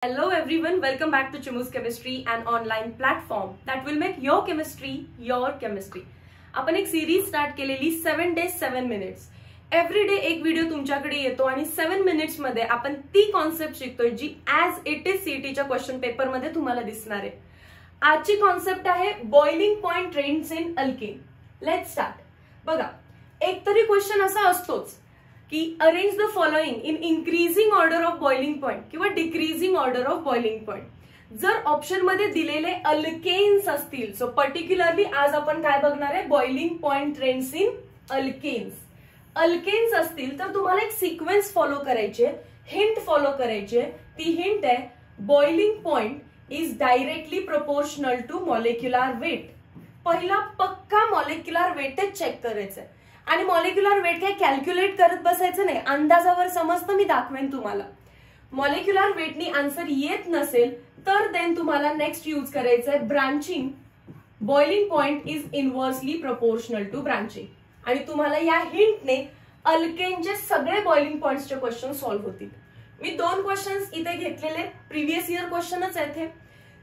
Hello everyone, welcome back to Chimu's Chemistry, an online platform that will make your chemistry your chemistry. आपण एक series start केलेली 7 days 7 minutes. Every day एक video तुमच्याकडे येतो आणि 7 minutes मध्ये आपण ती कॉन्सेप्ट शिकतोय जी ऍज इट इज सीईटीच्या क्वेश्चन पेपर मध्ये तुम्हाला दिसणार आहे. आजची कॉन्सेप्ट आहे boiling point trends in alkane. Let's start. बघा, एक तरी क्वेश्चन असा असतोच की arrange the following in increasing order of boiling point किंवा decreasing order of boiling point. जर ऑप्शन मध्ये दिलेले अल्केन्स असतील, सो पर्टिक्युलरली आज आपण काय बघणार आहे, boiling point trends in alkanes. Alkanes असतील तर तुम्हाला एक सिक्वेन्स फॉलो करायचे, हिंट फॉलो करायचे. ती हिंट आहे boiling point is directly proportional to molecular weight. पहिला पक्का मॉलिक्युलर वेटेज चेक करायचंय आणि मॉलिक्युलर वेट काय कॅल्क्युलेट करत बसायचं नाही, अंदाजावर समजतं. मी दाखवेन तुम्हाला. मॉलिक्युलर वेटनी आन्सर येत नसेल तर देन तुम्हाला नेक्स्ट यूज करायचंय branching. Boiling point is inversely proportional to branching. आणि तुम्हाला या हिंटने अल्केनचे सगळे बॉइलिंग पॉइंट्सचे क्वेश्चन सॉल्व्ह होतील. मी 2 क्वेश्चन्स इथे घेतलेले, प्रिव्हियस इयर क्वेश्चनच आहेत हे.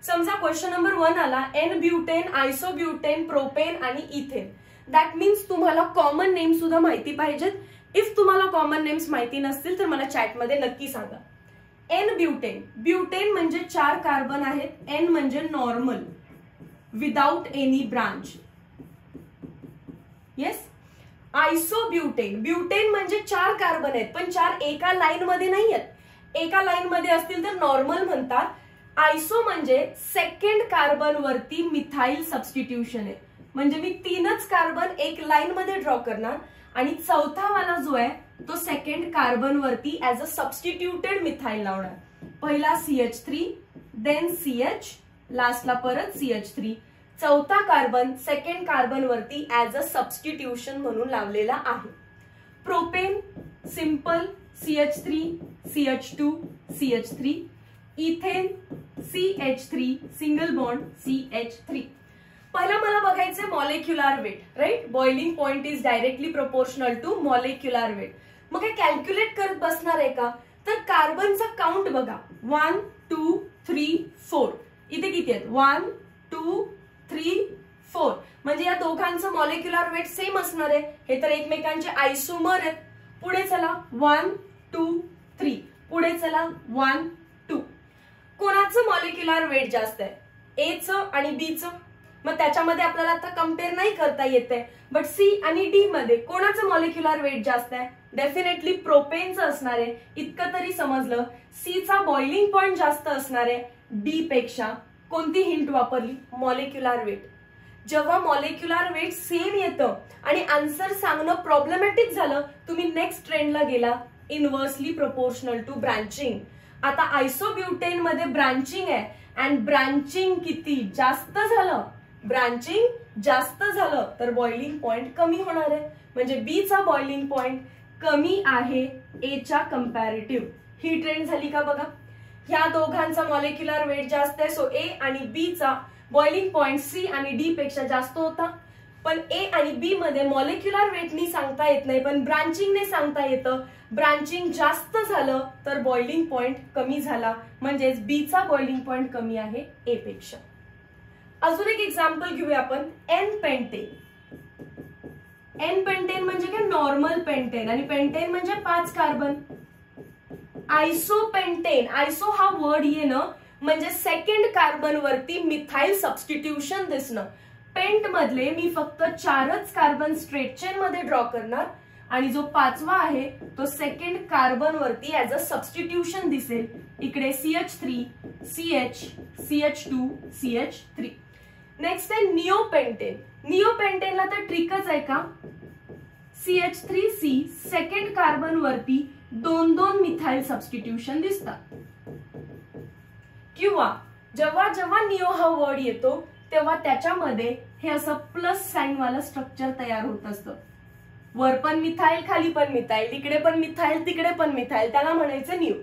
समजा क्वेश्चन नंबर 1 आला एन ब्युटेन, आयसोब्युटेन, प्रोपेन आणि इथेन. दॅट मीन्स तुम्हाला कॉमन नेम सुद्धा माहिती पाहिजेत. इफ तुम्हाला कॉमन नेम्स माहिती नसतील तर मला चॅटमध्ये नक्की सांगा. N butane. ब्युटेन म्हणजे 4 कार्बन आहेत. एन म्हणजे normal without any branch. Yes. Isobutane. Butane म्हणजे 4 कार्बन आहेत पण 4 एका लाईन मध्ये नाही आहेत. एका लाईन मध्ये असतील तर नॉर्मल म्हणतात. आयसो म्हणजे सेकंड कार्बन वरती मिथाइल सबस्टिट्यूशन आहे. म्हणजे मी 3च कार्बन एक लाईन मध्ये ड्रॉ करणार आणि चौथा वाला जो आहे तो सेकंड कार्बन वरती ऍज अ सबस्टिट्यूटेड मिथाइल लावणार. पहिला CH3, देन CH, लास्टला परत CH3. चौथा कार्बन सेकंड कार्बन वरती ऍज अ सबस्टिट्यूशन म्हणून लावलेला आहे. Propane simple CH3, CH2, CH3. Ethane CH3 single bond CH3. पहिला मला बघायचंय molecular weight, right. Boiling point is directly proportional to molecular weight. मग काय कॅल्क्युलेट करत बसणार आहे का, तर कार्बनचा काउंट बघा. 1 2 3 4. इथे किती आहेत, 1 2 3 4. म्हणजे या दोघांचं मॉलिक्युलर वेट सेम असणार आहे. हे तर एकमेकांचे आयसोमर आहेत. पुढे चला 1 2 3. पुढे चला 1 2. कोणाचं मॉलिक्युलर वेट जास्त आहे, एचं आणि बीचं. मग त्याच्यामध्ये आपल्याला आता कम्पेअर नाही करता येते, बट सी आणि डी मध्ये कोणाचं मॉलिक्युलर वेट जास्त आहे, डेफिनेटली प्रोपेनचं असणार आहे. इतकं तरी समजलं. सी चा बॉइलिंग पॉइंट जास्त असणार आहे डी पेक्षा. कोणती हिंट वापरली, मॉलिक्युलर वेट. जेव्हा मॉलिक्युलर वेट सेम येतं आणि आन्सर सांगणं प्रॉब्लेमॅटिक झालं, तुम्ही नेक्स्ट ट्रेंडला गेला, इनव्हर्सली प्रोपोर्शनल टू ब्रांचिंग. आता आयसोब्युटेन मध्ये ब्रांचिंग आहे अँड ब्रांचिंग किती जास्त झालं, ब्रांचिंग जास्त झालं तर बॉइलिंग पॉइंट कमी होणार आहे. म्हणजे बी चा बॉइलिंग पॉइंट कमी आहे ए च्या कंपॅरेटिव्ह. ही ट्रेंड झाली का बघा. ह्या दोघांचा मॉलिक्युलर वेट जास्त आहे, सो ए आणि बी चा बॉइलिंग पॉइंट सी आणि डी पेक्षा जास्त होता. पण ए आणि बी मध्ये मॉलिक्युलर वेटनी सांगता येत नाही, पण ब्रांचिंगने सांगता येतं. ब्रांचिंग जास्त झालं तर बॉइलिंग पॉइंट कमी झाला, म्हणजेच बी चा बॉइलिंग पॉइंट कमी आहे ए पेक्षा. अजून एक एक्झाम्पल घेऊया आपण. N pentane. एन पेंटेन म्हणजे काय, नॉर्मल पेंटेन. आणि पेंटेन म्हणजे 5 कार्बन. आयसोपेंटेन. आयसो हा वर्ड येणं म्हणजे सेकंड कार्बन वरती मिथाइल सबस्टिट्यूशन दिसणं. पेंट मधले मी फक्त 4च कार्बन स्ट्रेट चेन मध्ये ड्रॉ करणार आणि जो 5वा आहे तो सेकंड कार्बन वरती ऍज अ सबस्टिट्यूशन दिसेल. इकडे CH3, CH, CH2, CH3. Next आहे निओपेंटेन. निओपेंटेनला तर ट्रिकच आहे का, CH3C सेकंड कार्बन वरती 2 मिथाइल सबस्टिट्यूशन दिसतात. किंवा जेव्हा जेव्हा निओ हा वर्ड येतो तेव्हा त्याच्यामध्ये हे असं प्लस साइन वाला स्ट्रक्चर तयार होत असतं. वर पण मिथाइल, खाली पण मिथाइल, इकडे पण मिथाइल, तिकडे पण मिथाइल. त्याला म्हणायचं निओ.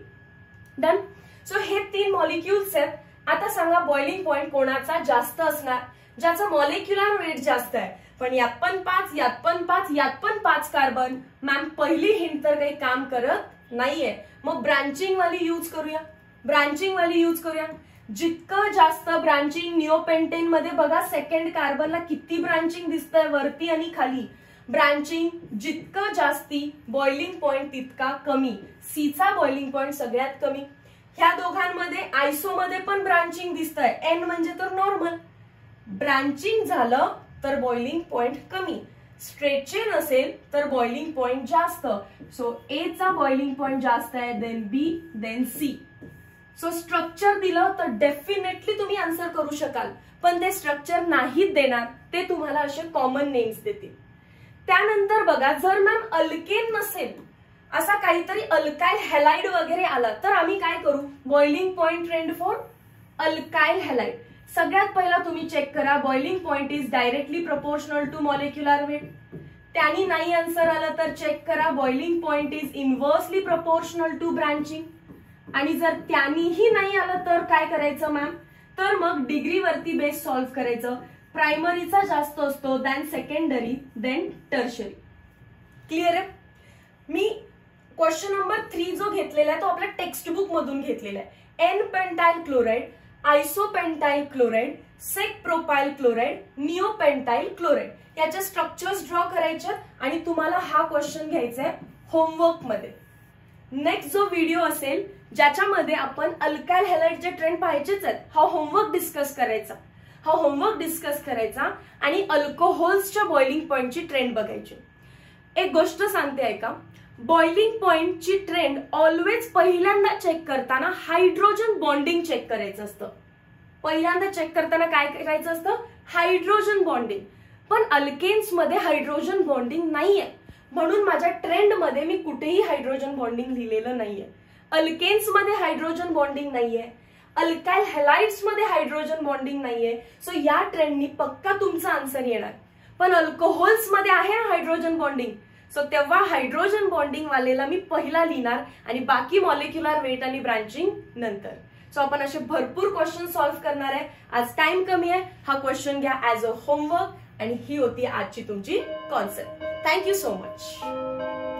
डन. सो हे 3 मॉलिक्युल्स आहेत. आता सांगा बॉइलिंग पॉइंट कोणाचा जास्त असणार, ज्याचा मॉलिक्युलर वेट जास्त आहे. पण यात पण 5, यात पण 5, यात पण 5 कार्बन. मॅम पहिली हिंट तर काही काम करत नाहीये. मग ब्रांचिंग वाली यूज करूया. ब्रांचिंग वाली यूज करूया. जितकं जास्त ब्रांचिंग निओपेंटेन मध्ये बघा सेकंड कार्बनला किती ब्रांचिंग दिसतंय वरती आणि खाली. ब्रांचिंग जितकं जास्ती बॉइलिंग पॉइंट तितका कमी. सीचा बॉइलिंग पॉइंट सगळ्यात कमी. ह्या दोघांमध्ये आयसोमध्ये पण ब्रांचिंग दिसतंय. एन म्हणजे तर नॉर्मल. ब्रांचिंग झालं तर बॉइलिंग पॉइंट कमी. स्ट्रेट चेन असेल तर बॉइलिंग पॉइंट जास्त. सो ए चा बॉइलिंग पॉइंट जास्त आहे, देन बी, देन सी. सो स्ट्रक्चर दिलं तर डेफिनेटली तुम्ही आन्सर करू शकाल, पण ते स्ट्रक्चर नाहीच देणार, ते तुम्हाला असे कॉमन नेम्स देतील. त्यानंतर बघा जर मॅम अल्केन नसेल, असा काहीतरी अल्काइल हॅलाइड वगैरे आला तर आम्ही काय करू. Boiling point trend for alkyl halide. सगळ्यात पहिला तुम्ही चेक करा boiling point is directly proportional to molecular weight. त्यांनी नाही आन्सर आलं तर चेक करा boiling point is inversely proportional to branching. आणि जर त्यांनीही नाही आलं तर काय करायचं मॅम, तर मग डिग्रीवरती बेस सॉल्व्ह करायचं. प्रायमरीचा जास्त असतो, then secondary, then tertiary. Clear आहे. मी क्वेश्चन नंबर 3 जो घेतलेला आहे तो आपल्या टेक्स्ट बुक मधून घेतलेला आहे. एन पेंटाइल क्लोराइड, आयसोपेंटाइल क्लोराइड, सेक प्रोपाइल क्लोराइड, निओपेंटाइल क्लोराइड याचे स्ट्रक्चर्स ड्रॉ करायचे आणि तुम्हाला हा क्वेश्चन घ्यायचा आहे होमवर्क मध्ये. नेक्स्ट जो व्हिडिओ असेल ज्याच्यामध्ये आपण अल्काइल हॅलाइडचे ट्रेंड पाहायचेच आहेत, हा होमवर्क डिस्कस करायचा आणि अल्कोहोल्सच्या बॉइलिंग पॉइंटची ट्रेंड बघायची. एक गोष्ट सांगते ऐका, बॉइलिंग पॉइंटची ट्रेंड ऑलवेज पहिल्यांदा चेक करताना हायड्रोजन बॉन्डिंग चेक करायचं असतं. पहिल्यांदा चेक करताना काय करायचं असतं, हायड्रोजन बॉन्डिंग. पण अल्केन्स मध्ये हायड्रोजन बॉन्डिंग नाहीये, म्हणून माझ्या ट्रेंड मध्ये मी कुठेही हायड्रोजन बॉन्डिंग लिहिलेलं नाहीये. अल्केन्स मध्ये हायड्रोजन बॉन्डिंग नाहीये, अल्काइल हॅलाइड्स मध्ये हायड्रोजन बॉन्डिंग नाहीये. सो या ट्रेंडनी पक्का तुमचा आन्सर येणार. पण अल्कोहोल्स मध्ये आहे हायड्रोजन बॉन्डिंग, सो तेव्हा हायड्रोजन बॉन्डिंग वालेला मी पहिला लिहिणार आणि बाकी मॉलिक्युलर वेट आणि ब्रांचिंग नंतर. सो आपण असे भरपूर क्वेश्चन सॉल्व्ह करणार आहे. आज टाइम कमी आहे, हा क्वेश्चन घ्या ऍज अ होमवर्क आणि ही होती आजची तुमची कॉन्सेप्ट. Thank you so much.